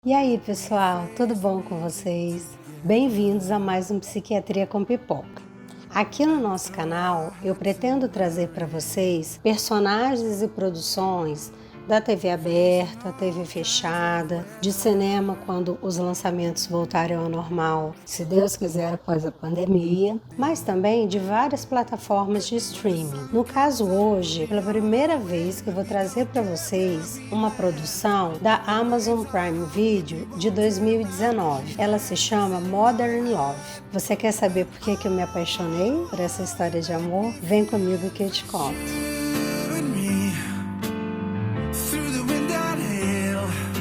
E aí, pessoal, tudo bom com vocês? Bem-vindos a mais um Psiquiatria com Pipoca. Aqui no nosso canal, eu pretendo trazer para vocês personagens e produções da TV aberta, TV fechada, de cinema quando os lançamentos voltarem ao normal, se Deus quiser após a pandemia, mas também de várias plataformas de streaming. No caso hoje, pela primeira vez que eu vou trazer para vocês uma produção da Amazon Prime Video de 2019. Ela se chama Modern Love. Você quer saber por que eu me apaixonei por essa história de amor? Vem comigo que eu te conto.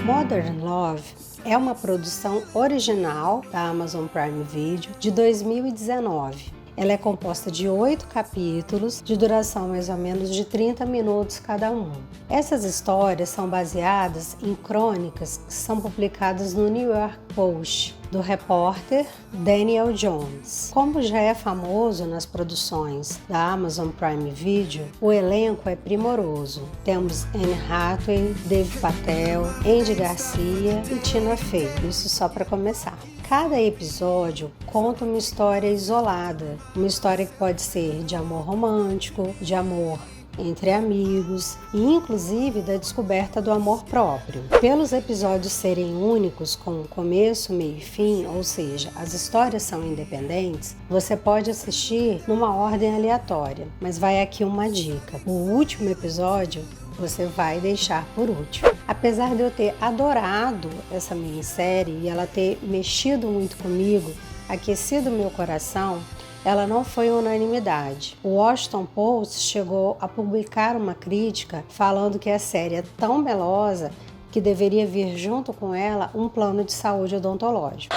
Modern Love é uma produção original da Amazon Prime Video de 2019. Ela é composta de 8 capítulos, de duração mais ou menos de 30 minutos cada um. Essas histórias são baseadas em crônicas que são publicadas no New York Post, do repórter Daniel Jones. Como já é famoso nas produções da Amazon Prime Video, o elenco é primoroso. Temos Anne Hathaway, Dave Patel, Andy Garcia e Tina Fey, isso só para começar. Cada episódio conta uma história isolada, uma história que pode ser de amor romântico, de amor entre amigos e inclusive da descoberta do amor próprio. Pelos episódios serem únicos com começo, meio e fim, ou seja, as histórias são independentes, você pode assistir numa ordem aleatória, mas vai aqui uma dica. O último episódio você vai deixar por último. Apesar de eu ter adorado essa minissérie e ela ter mexido muito comigo, aquecido meu coração, ela não foi unanimidade. O Washington Post chegou a publicar uma crítica falando que a série é tão melosa que deveria vir junto com ela um plano de saúde odontológico.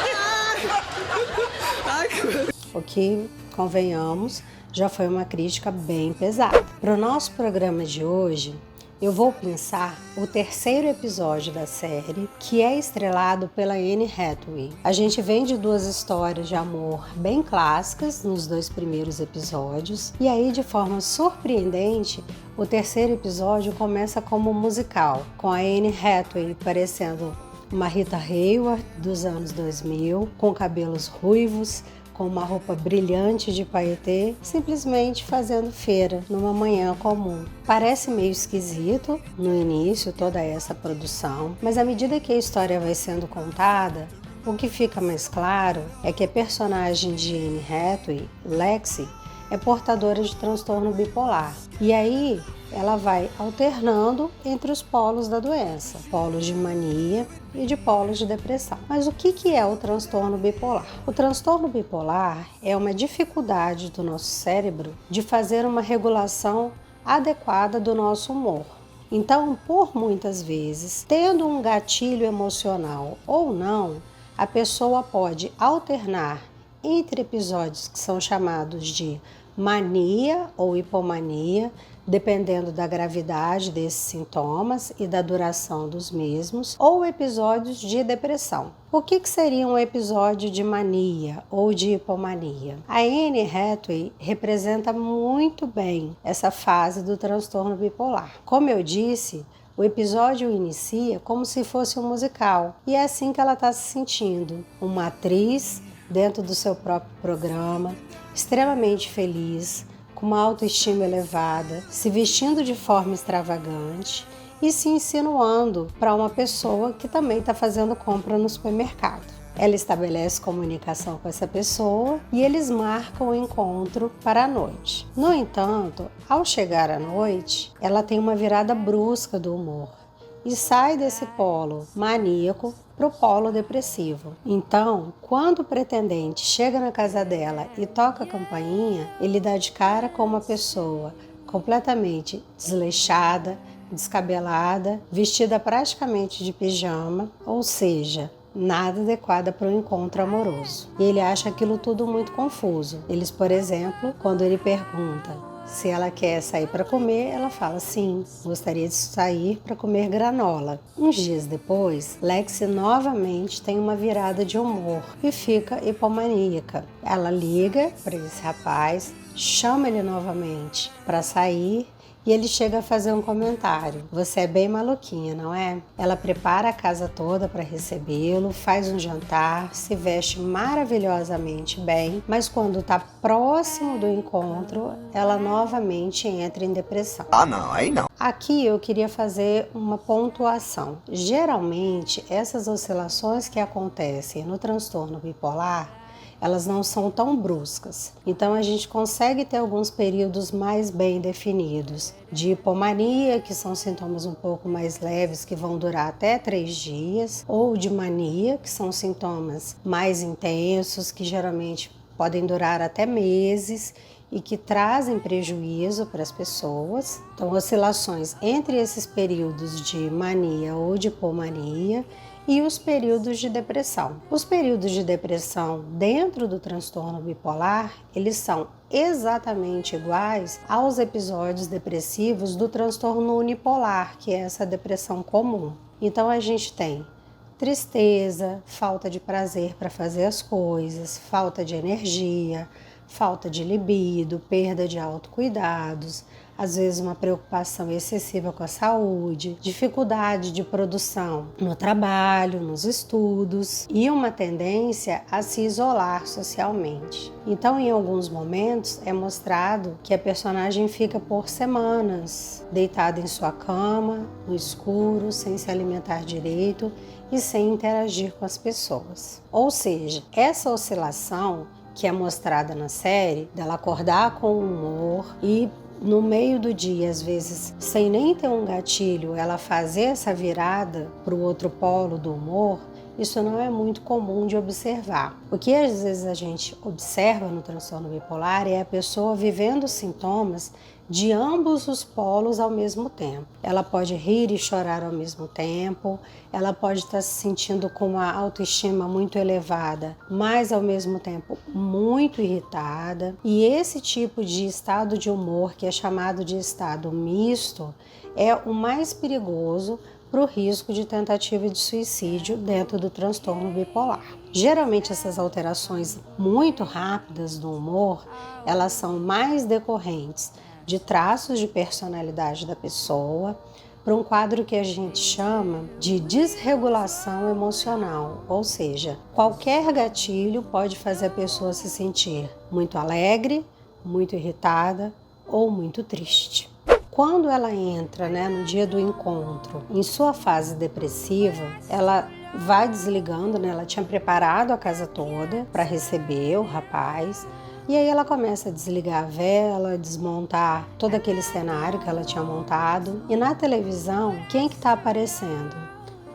O que, convenhamos, já foi uma crítica bem pesada. Para o nosso programa de hoje, eu vou pensar o terceiro episódio da série, que é estrelado pela Anne Hathaway. A gente vem de duas histórias de amor bem clássicas nos dois primeiros episódios, e aí, de forma surpreendente, o terceiro episódio começa como musical, com a Anne Hathaway parecendo uma Rita Hayworth dos anos 2000, com cabelos ruivos, com uma roupa brilhante de paetê, simplesmente fazendo feira numa manhã comum. Parece meio esquisito no início toda essa produção, mas à medida que a história vai sendo contada, o que fica mais claro é que a personagem de Anne Hathaway, Lexi, é portadora de transtorno bipolar. E aí ela vai alternando entre os polos da doença, polos de mania e de polos de depressão. Mas o que é o transtorno bipolar? O transtorno bipolar é uma dificuldade do nosso cérebro de fazer uma regulação adequada do nosso humor. Então, por muitas vezes, tendo um gatilho emocional ou não, a pessoa pode alternar entre episódios que são chamados de mania ou hipomania, dependendo da gravidade desses sintomas e da duração dos mesmos, ou episódios de depressão. O que seria um episódio de mania ou de hipomania? A Anne Hathaway representa muito bem essa fase do transtorno bipolar. Como eu disse, o episódio inicia como se fosse um musical, e é assim que ela está se sentindo, uma atriz dentro do seu próprio programa, extremamente feliz, com uma autoestima elevada, se vestindo de forma extravagante e se insinuando para uma pessoa que também está fazendo compra no supermercado. Ela estabelece comunicação com essa pessoa e eles marcam o encontro para a noite. No entanto, ao chegar à noite, ela tem uma virada brusca do humor e sai desse polo maníaco para o polo depressivo. Então, quando o pretendente chega na casa dela e toca a campainha, ele dá de cara com uma pessoa completamente desleixada, descabelada, vestida praticamente de pijama, ou seja, nada adequada para um encontro amoroso. E ele acha aquilo tudo muito confuso. Eles, por exemplo, quando ele pergunta se ela quer sair para comer, ela fala sim, gostaria de sair para comer granola. Uns dias depois, Lexi novamente tem uma virada de humor e fica hipomaníaca. Ela liga para esse rapaz, chama ele novamente para sair e ele chega a fazer um comentário: "Você é bem maluquinha, não é?" Ela prepara a casa toda para recebê-lo, faz um jantar, se veste maravilhosamente bem, mas quando está próximo do encontro, ela novamente entra em depressão. Ah, não, aí não. Aqui eu queria fazer uma pontuação. Geralmente, essas oscilações que acontecem no transtorno bipolar, elas não são tão bruscas. Então a gente consegue ter alguns períodos mais bem definidos de hipomania, que são sintomas um pouco mais leves, que vão durar até 3 dias, ou de mania, que são sintomas mais intensos, que geralmente podem durar até meses e que trazem prejuízo para as pessoas. Então, oscilações entre esses períodos de mania ou de hipomania e os períodos de depressão. Os períodos de depressão dentro do transtorno bipolar, eles são exatamente iguais aos episódios depressivos do transtorno unipolar, que é essa depressão comum. Então, a gente tem tristeza, falta de prazer para fazer as coisas, falta de energia, falta de libido, perda de autocuidados, às vezes uma preocupação excessiva com a saúde, dificuldade de produção no trabalho, nos estudos e uma tendência a se isolar socialmente. Então, em alguns momentos, é mostrado que a personagem fica por semanas deitada em sua cama, no escuro, sem se alimentar direito e sem interagir com as pessoas. Ou seja, essa oscilação que é mostrada na série, dela acordar com humor e no meio do dia, às vezes, sem nem ter um gatilho, ela fazer essa virada para o outro polo do humor, isso não é muito comum de observar. O que às vezes a gente observa no transtorno bipolar é a pessoa vivendo sintomas de ambos os polos ao mesmo tempo. Ela pode rir e chorar ao mesmo tempo, ela pode estar se sentindo com uma autoestima muito elevada, mas ao mesmo tempo muito irritada. E esse tipo de estado de humor, que é chamado de estado misto, é o mais perigoso para o risco de tentativa de suicídio dentro do transtorno bipolar. Geralmente essas alterações muito rápidas do humor, elas são mais decorrentes de traços de personalidade da pessoa, para um quadro que a gente chama de desregulação emocional, ou seja, qualquer gatilho pode fazer a pessoa se sentir muito alegre, muito irritada ou muito triste. Quando ela entra, no dia do encontro, em sua fase depressiva, ela vai desligando, ela tinha preparado a casa toda para receber o rapaz, e aí ela começa a desligar a vela, desmontar todo aquele cenário que ela tinha montado. E na televisão, quem que está aparecendo?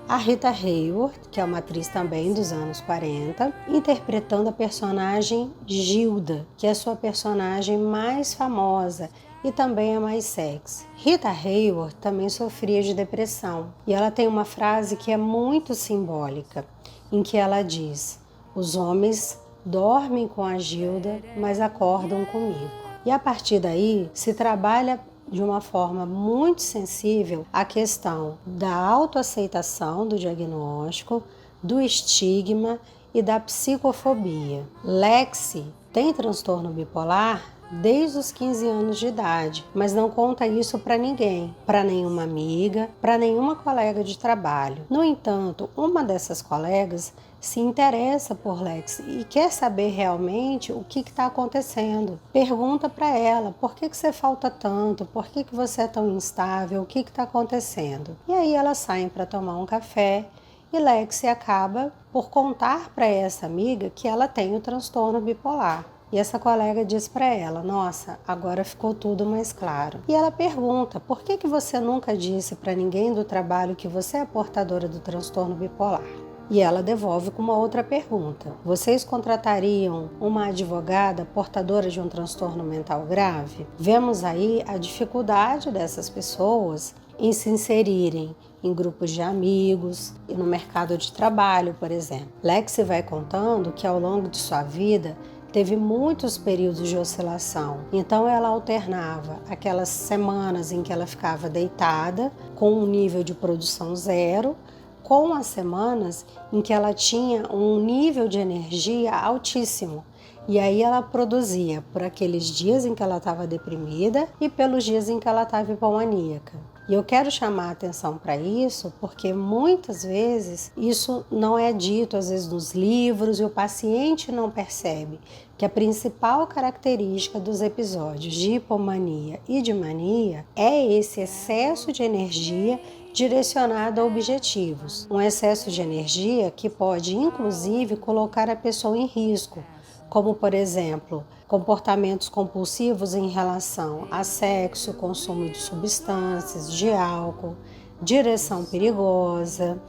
A Rita Hayworth, que é uma atriz também dos anos 40, interpretando a personagem Gilda, que é a sua personagem mais famosa e também a mais sexy. Rita Hayworth também sofria de depressão e ela tem uma frase que é muito simbólica, em que ela diz: "Os homens dormem com a Gilda, mas acordam comigo." E a partir daí se trabalha de uma forma muito sensível a questão da autoaceitação do diagnóstico, do estigma e da psicofobia. Lexi tem transtorno bipolar desde os 15 anos de idade, mas não conta isso para ninguém, para nenhuma amiga, para nenhuma colega de trabalho. No entanto, uma dessas colegas se interessa por Lexi e quer saber realmente o que está acontecendo. Pergunta para ela: por que você falta tanto? Por que você é tão instável? O que está acontecendo? E aí elas saem para tomar um café e Lexi acaba por contar para essa amiga que ela tem o transtorno bipolar. E essa colega diz para ela: "Nossa, agora ficou tudo mais claro." E ela pergunta: "Por que você nunca disse para ninguém do trabalho que você é portadora do transtorno bipolar?" E ela devolve com uma outra pergunta: "Vocês contratariam uma advogada portadora de um transtorno mental grave?" Vemos aí a dificuldade dessas pessoas em se inserirem em grupos de amigos e no mercado de trabalho, por exemplo. Lexi vai contando que ao longo de sua vida teve muitos períodos de oscilação. Então ela alternava aquelas semanas em que ela ficava deitada com um nível de produção zero, com as semanas em que ela tinha um nível de energia altíssimo. E aí ela produzia por aqueles dias em que ela estava deprimida e pelos dias em que ela estava hipomaníaca. E eu quero chamar a atenção para isso porque muitas vezes isso não é dito, às vezes nos livros, e o paciente não percebe que a principal característica dos episódios de hipomania e de mania é esse excesso de energia direcionado a objetivos. Um excesso de energia que pode, inclusive, colocar a pessoa em risco, como, por exemplo, comportamentos compulsivos em relação a sexo, consumo de substâncias, de álcool, direção perigosa,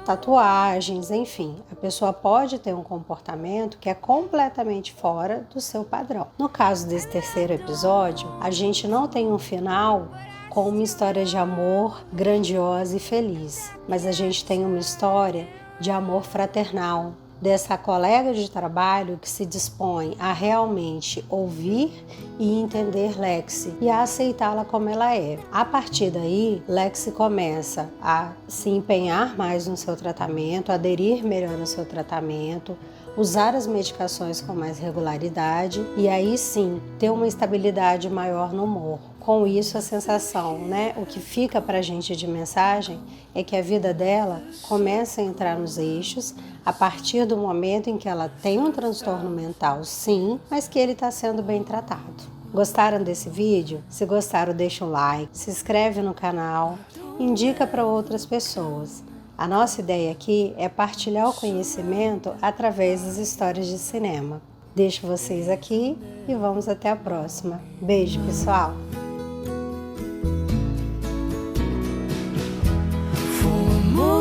tatuagens, enfim. A pessoa pode ter um comportamento que é completamente fora do seu padrão. No caso desse terceiro episódio, a gente não tem um final com uma história de amor grandiosa e feliz, mas a gente tem uma história de amor fraternal, dessa colega de trabalho que se dispõe a realmente ouvir e entender Lexi e a aceitá-la como ela é. A partir daí, Lexi começa a se empenhar mais no seu tratamento, aderir melhor no seu tratamento, usar as medicações com mais regularidade e aí sim ter uma estabilidade maior no humor. Com isso, a sensação, o que fica para a gente de mensagem é que a vida dela começa a entrar nos eixos a partir do momento em que ela tem um transtorno mental, sim, mas que ele está sendo bem tratado. Gostaram desse vídeo? Se gostaram, deixa um like, se inscreve no canal, indica para outras pessoas. A nossa ideia aqui é partilhar o conhecimento através das histórias de cinema. Deixo vocês aqui e vamos até a próxima. Beijo, pessoal!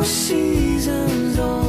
Seasons on